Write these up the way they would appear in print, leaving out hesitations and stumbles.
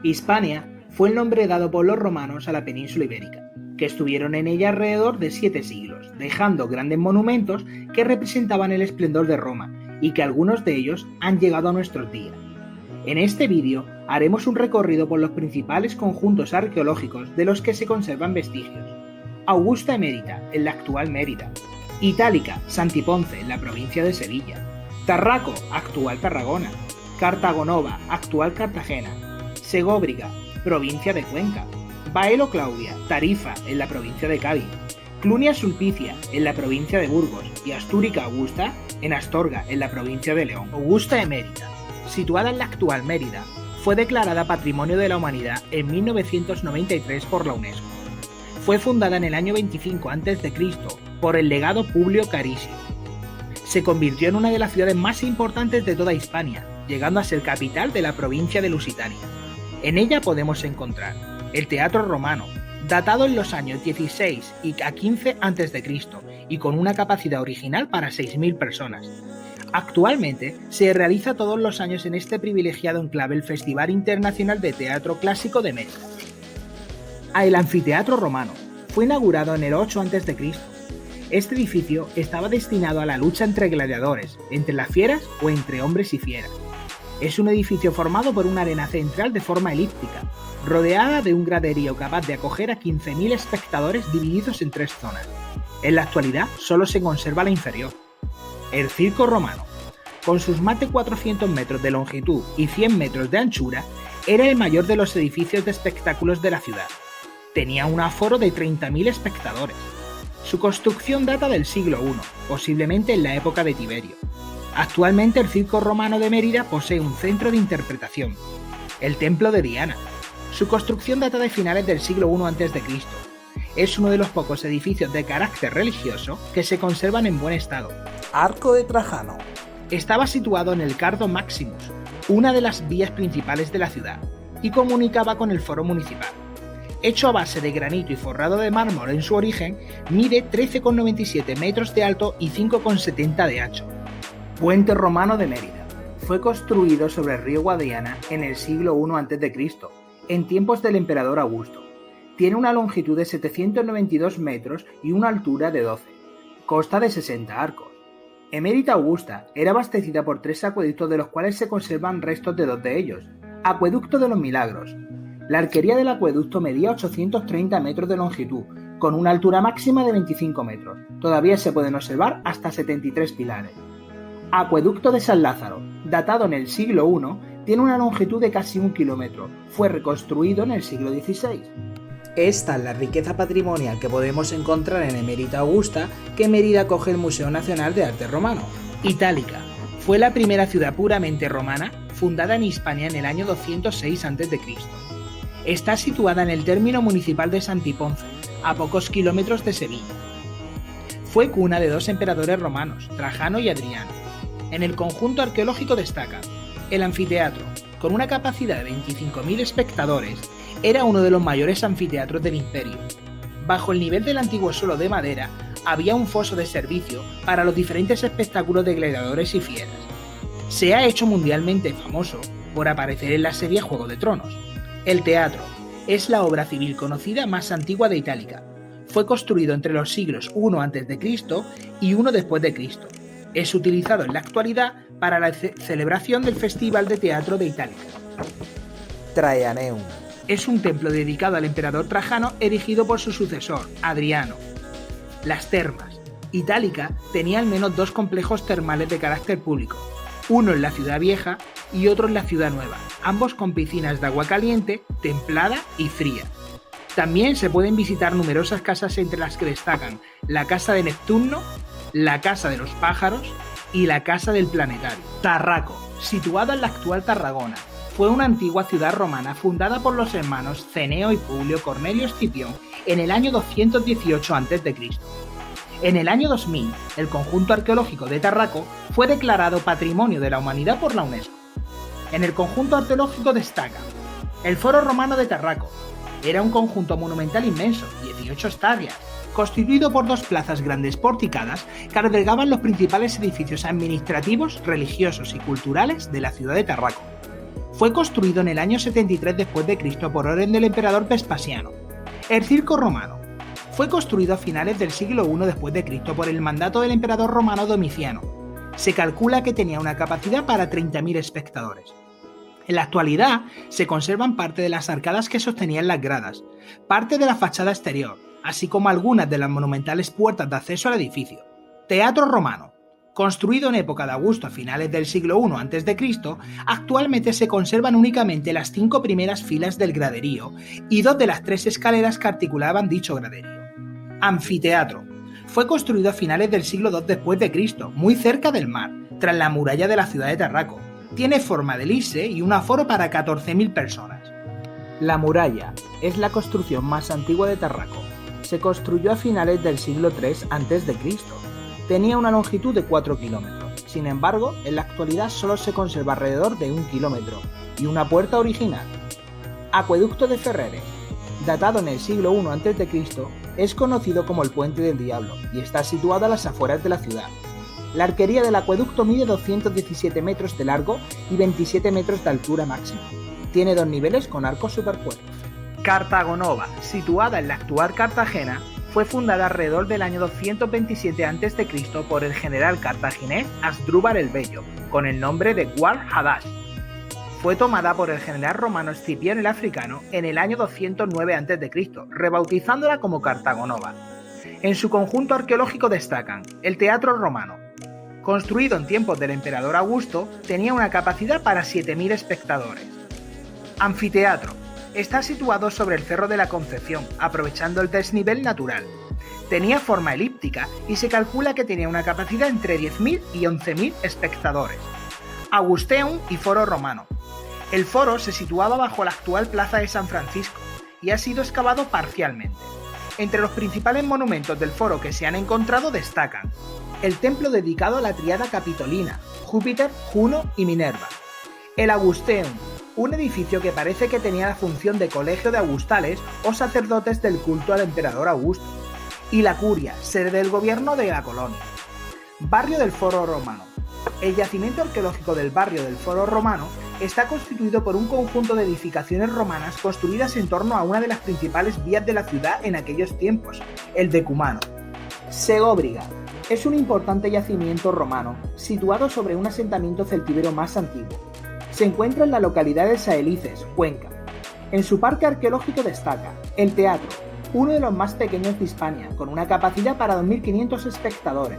Hispania fue el nombre dado por los romanos a la península ibérica, que estuvieron en ella alrededor de 7 siglos, dejando grandes monumentos que representaban el esplendor de Roma y que algunos de ellos han llegado a nuestros días. En este vídeo haremos un recorrido por los principales conjuntos arqueológicos de los que se conservan vestigios. Augusta Emérita, en la actual Mérida; Itálica, Santiponce, en la provincia de Sevilla; Tarraco, actual Tarragona; Cartagonova, actual Cartagena; Segóbriga, provincia de Cuenca; Baelo Claudia, Tarifa, en la provincia de Cádiz; Clunia Sulpicia, en la provincia de Burgos; y Astúrica Augusta, en Astorga, en la provincia de León. Augusta Emérita, situada en la actual Mérida, fue declarada Patrimonio de la Humanidad en 1993 por la UNESCO. Fue fundada en el año 25 a.C. por el legado Publio Carisio. Se convirtió en una de las ciudades más importantes de toda Hispania, llegando a ser capital de la provincia de Lusitania. En ella podemos encontrar el Teatro Romano, datado en los años 16 y a 15 a.C. y con una capacidad original para 6.000 personas. Actualmente se realiza todos los años en este privilegiado enclave el Festival Internacional de Teatro Clásico de Mérida. El Anfiteatro Romano fue inaugurado en el 8 a.C. Este edificio estaba destinado a la lucha entre gladiadores, entre las fieras o entre hombres y fieras. Es un edificio formado por una arena central de forma elíptica, rodeada de un graderío capaz de acoger a 15.000 espectadores divididos en 3 zonas. En la actualidad solo se conserva la inferior. El Circo Romano, con sus más de 400 metros de longitud y 100 metros de anchura, era el mayor de los edificios de espectáculos de la ciudad. Tenía un aforo de 30.000 espectadores. Su construcción data del siglo I, posiblemente en la época de Tiberio. Actualmente el Circo Romano de Mérida posee un centro de interpretación, el Templo de Diana. Su construcción data de finales del siglo I a.C. Es uno de los pocos edificios de carácter religioso que se conservan en buen estado. Arco de Trajano. Estaba situado en el Cardo Maximus, una de las vías principales de la ciudad, y comunicaba con el foro municipal. Hecho a base de granito y forrado de mármol en su origen, mide 13,97 metros de alto y 5,70 de ancho. Puente Romano de Mérida. Fue construido sobre el río Guadiana en el siglo I a.C., en tiempos del emperador Augusto. Tiene una longitud de 792 metros y una altura de 12. Consta de 60 arcos. Emérita Augusta era abastecida por 3 acueductos, de los cuales se conservan restos de 2 de ellos. Acueducto de los Milagros. La arquería del acueducto medía 830 metros de longitud, con una altura máxima de 25 metros. Todavía se pueden observar hasta 73 pilares. Acueducto de San Lázaro, datado en el siglo I, tiene una longitud de casi 1 kilómetro. Fue reconstruido en el siglo XVI. Esta es la riqueza patrimonial que podemos encontrar en Emérita Augusta, que Mérida acoge el Museo Nacional de Arte Romano. Itálica. Fue la primera ciudad puramente romana, fundada en Hispania en el año 206 a.C. Está situada en el término municipal de Santiponce, a pocos kilómetros de Sevilla. Fue cuna de 2 emperadores romanos, Trajano y Adriano. En el conjunto arqueológico destaca el anfiteatro, con una capacidad de 25.000 espectadores, era uno de los mayores anfiteatros del imperio. Bajo el nivel del antiguo suelo de madera había un foso de servicio para los diferentes espectáculos de gladiadores y fieras. Se ha hecho mundialmente famoso por aparecer en la serie Juego de Tronos. El teatro es la obra civil conocida más antigua de Itálica. Fue construido entre los siglos I a.C. y I después de Cristo. Es utilizado en la actualidad para la celebración del Festival de Teatro de Itálica. Traianeum. Es un templo dedicado al emperador Trajano, erigido por su sucesor, Adriano. Las termas. Itálica tenía al menos 2 complejos termales de carácter público, uno en la ciudad vieja y otro en la ciudad nueva, ambos con piscinas de agua caliente, templada y fría. También se pueden visitar numerosas casas, entre las que destacan la Casa de Neptuno, la Casa de los Pájaros y la Casa del Planetario. Tarraco, situada en la actual Tarragona, fue una antigua ciudad romana fundada por los hermanos Ceneo y Publio Cornelio Escipión en el año 218 a.C. En el año 2000, el conjunto arqueológico de Tarraco fue declarado Patrimonio de la Humanidad por la UNESCO. En el conjunto arqueológico destaca el Foro Romano de Tarraco. Era un conjunto monumental inmenso, 18 hectáreas, constituido por 2 plazas grandes porticadas que albergaban los principales edificios administrativos, religiosos y culturales de la ciudad de Tarraco. Fue construido en el año 73 después de Cristo por orden del emperador Vespasiano. El Circo Romano fue construido a finales del siglo I después de Cristo por el mandato del emperador romano Domiciano. Se calcula que tenía una capacidad para 30.000 espectadores. En la actualidad se conservan parte de las arcadas que sostenían las gradas, parte de la fachada exterior, así como algunas de las monumentales puertas de acceso al edificio. Teatro Romano. Construido en época de Augusto a finales del siglo I a.C., actualmente se conservan únicamente las 5 primeras filas del graderío y 2 de las 3 escaleras que articulaban dicho graderío. Anfiteatro. Fue construido a finales del siglo II después de Cristo, muy cerca del mar, tras la muralla de la ciudad de Tarraco. Tiene forma de elipse y un aforo para 14.000 personas. La muralla es la construcción más antigua de Tarraco. Se construyó a finales del siglo III a.C. Tenía una longitud de 4 kilómetros. Sin embargo, en la actualidad solo se conserva alrededor de 1 kilómetro y una puerta original. Acueducto de Ferrere. Datado en el siglo I a.C., es conocido como el Puente del Diablo y está situado a las afueras de la ciudad. La arquería del acueducto mide 217 metros de largo y 27 metros de altura máxima. Tiene 2 niveles con arcos superpuestos. Cartagonova, situada en la actual Cartagena, fue fundada alrededor del año 227 a.C. por el general cartaginés Asdrúbal el Bello, con el nombre de War-Hadash. Fue tomada por el general romano Escipión el Africano en el año 209 a.C., rebautizándola como Cartagonova. En su conjunto arqueológico destacan el Teatro Romano. Construido en tiempos del emperador Augusto, tenía una capacidad para 7.000 espectadores. Anfiteatro. Está situado sobre el Cerro de la Concepción, aprovechando el desnivel natural. Tenía forma elíptica y se calcula que tenía una capacidad entre 10.000 y 11.000 espectadores. Augusteum y Foro Romano. El foro se situaba bajo la actual Plaza de San Francisco y ha sido excavado parcialmente. Entre los principales monumentos del foro que se han encontrado destacan el templo dedicado a la tríada capitolina, Júpiter, Juno y Minerva. El Augusteum, un edificio que parece que tenía la función de colegio de augustales o sacerdotes del culto al emperador Augusto. Y la Curia, sede del gobierno de la colonia. Barrio del Foro Romano. El yacimiento arqueológico del barrio del Foro Romano está constituido por un conjunto de edificaciones romanas construidas en torno a una de las principales vías de la ciudad en aquellos tiempos, el Decumano. Segóbriga. Es un importante yacimiento romano, situado sobre un asentamiento celtíbero más antiguo. Se encuentra en la localidad de Saelices, Cuenca. En su parque arqueológico destaca el teatro, uno de los más pequeños de Hispania, con una capacidad para 2.500 espectadores.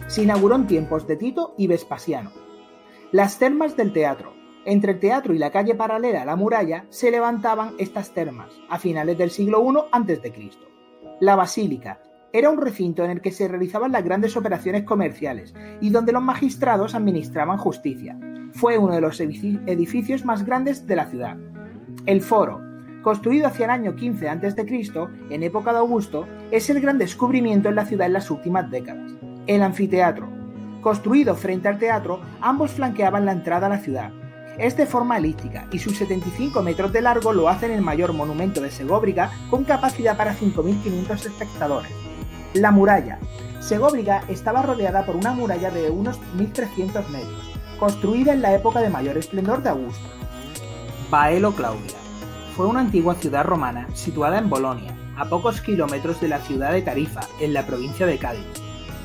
Se inauguró en tiempos de Tito y Vespasiano. Las termas del teatro. Entre el teatro y la calle paralela a la muralla se levantaban estas termas, a finales del siglo I a.C. La basílica. Era un recinto en el que se realizaban las grandes operaciones comerciales y donde los magistrados administraban justicia. Fue uno de los edificios más grandes de la ciudad. El foro, construido hacia el año 15 a.C., en época de Augusto, es el gran descubrimiento en la ciudad en las últimas décadas. El anfiteatro, construido frente al teatro, ambos flanqueaban la entrada a la ciudad. Es de forma elíptica y sus 75 metros de largo lo hacen el mayor monumento de Segóbriga con capacidad para 5.500 espectadores. La muralla. Segóbriga estaba rodeada por una muralla de unos 1.300 metros, construida en la época de mayor esplendor de Augusto. Baelo Claudia. Fue una antigua ciudad romana situada en Bolonia, a pocos kilómetros de la ciudad de Tarifa, en la provincia de Cádiz.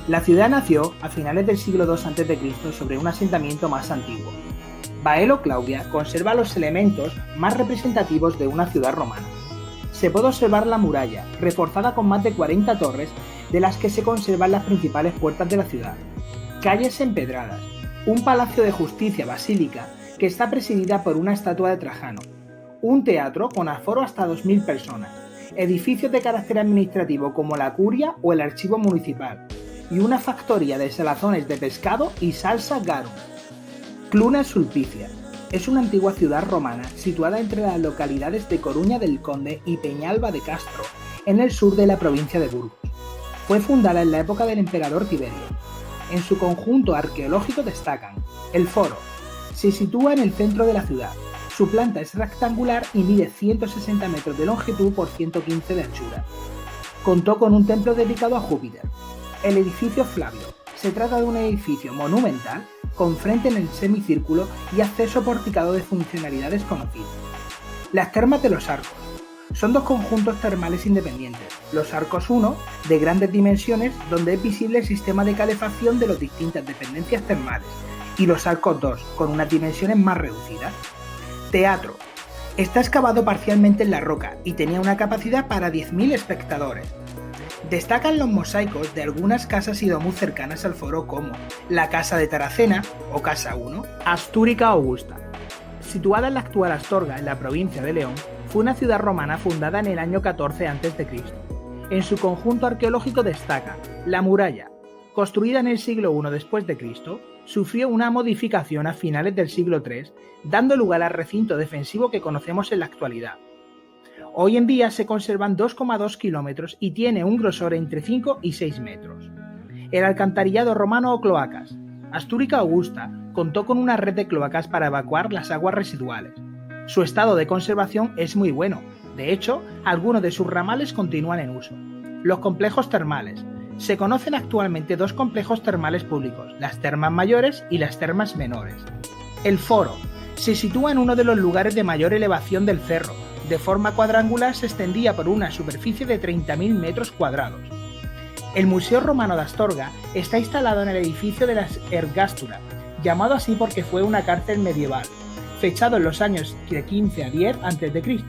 La ciudad nació a finales del siglo II a.C. sobre un asentamiento más antiguo. Baelo Claudia conserva los elementos más representativos de una ciudad romana. Se puede observar la muralla, reforzada con más de 40 torres, de las que se conservan las principales puertas de la ciudad. Calles empedradas, un palacio de justicia basílica que está presidida por una estatua de Trajano, un teatro con aforo hasta 2.000 personas, edificios de carácter administrativo como la Curia o el Archivo Municipal, y una factoría de salazones de pescado y salsa garum. Cluna Sulpicia. Es una antigua ciudad romana situada entre las localidades de Coruña del Conde y Peñalba de Castro, en el sur de la provincia de Burgos. Fue fundada en la época del emperador Tiberio. En su conjunto arqueológico destacan el foro. Se sitúa en el centro de la ciudad. Su planta es rectangular y mide 160 metros de longitud por 115 de anchura. Contó con un templo dedicado a Júpiter. El edificio Flavio. Se trata de un edificio monumental con frente en el semicírculo y acceso porticado de funcionalidades conocidas. Las termas de los Arcos. Son dos conjuntos termales independientes. Los Arcos 1, de grandes dimensiones, donde es visible el sistema de calefacción de las distintas dependencias termales, y los Arcos 2, con unas dimensiones más reducidas. Teatro. Está excavado parcialmente en la roca y tenía una capacidad para 10.000 espectadores. Destacan los mosaicos de algunas casas y domus cercanas al foro como la Casa de Taracena o Casa 1. Astúrica Augusta. Situada en la actual Astorga, en la provincia de León, fue una ciudad romana fundada en el año 14 a.C. En su conjunto arqueológico destaca la muralla. Construida en el siglo I después de Cristo, sufrió una modificación a finales del siglo III, dando lugar al recinto defensivo que conocemos en la actualidad. Hoy en día se conservan 2,2 kilómetros y tiene un grosor entre 5 y 6 metros. El alcantarillado romano o cloacas. Astúrica Augusta contó con una red de cloacas para evacuar las aguas residuales. Su estado de conservación es muy bueno, de hecho, algunos de sus ramales continúan en uso. Los complejos termales. Se conocen actualmente dos complejos termales públicos, las termas mayores y las termas menores. El foro. Se sitúa en uno de los lugares de mayor elevación del cerro. De forma cuadrangular se extendía por una superficie de 30.000 metros cuadrados. El Museo Romano de Astorga está instalado en el edificio de la Ergástura, llamado así porque fue una cárcel medieval, fechado en los años de 15 a 10 a.C.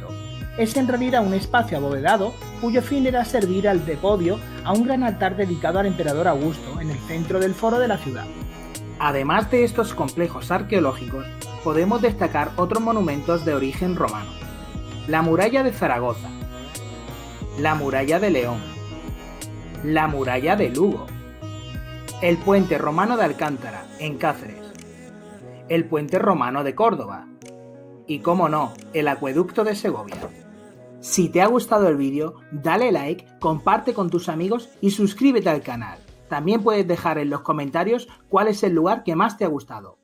Es en realidad un espacio abovedado cuyo fin era servir al de podio a un gran altar dedicado al emperador Augusto en el centro del foro de la ciudad. Además de estos complejos arqueológicos, podemos destacar otros monumentos de origen romano. La muralla de Zaragoza, la muralla de León, la muralla de Lugo, el puente romano de Alcántara, en Cáceres, el puente romano de Córdoba y, cómo no, el acueducto de Segovia. Si te ha gustado el vídeo, dale like, comparte con tus amigos y suscríbete al canal. También puedes dejar en los comentarios cuál es el lugar que más te ha gustado.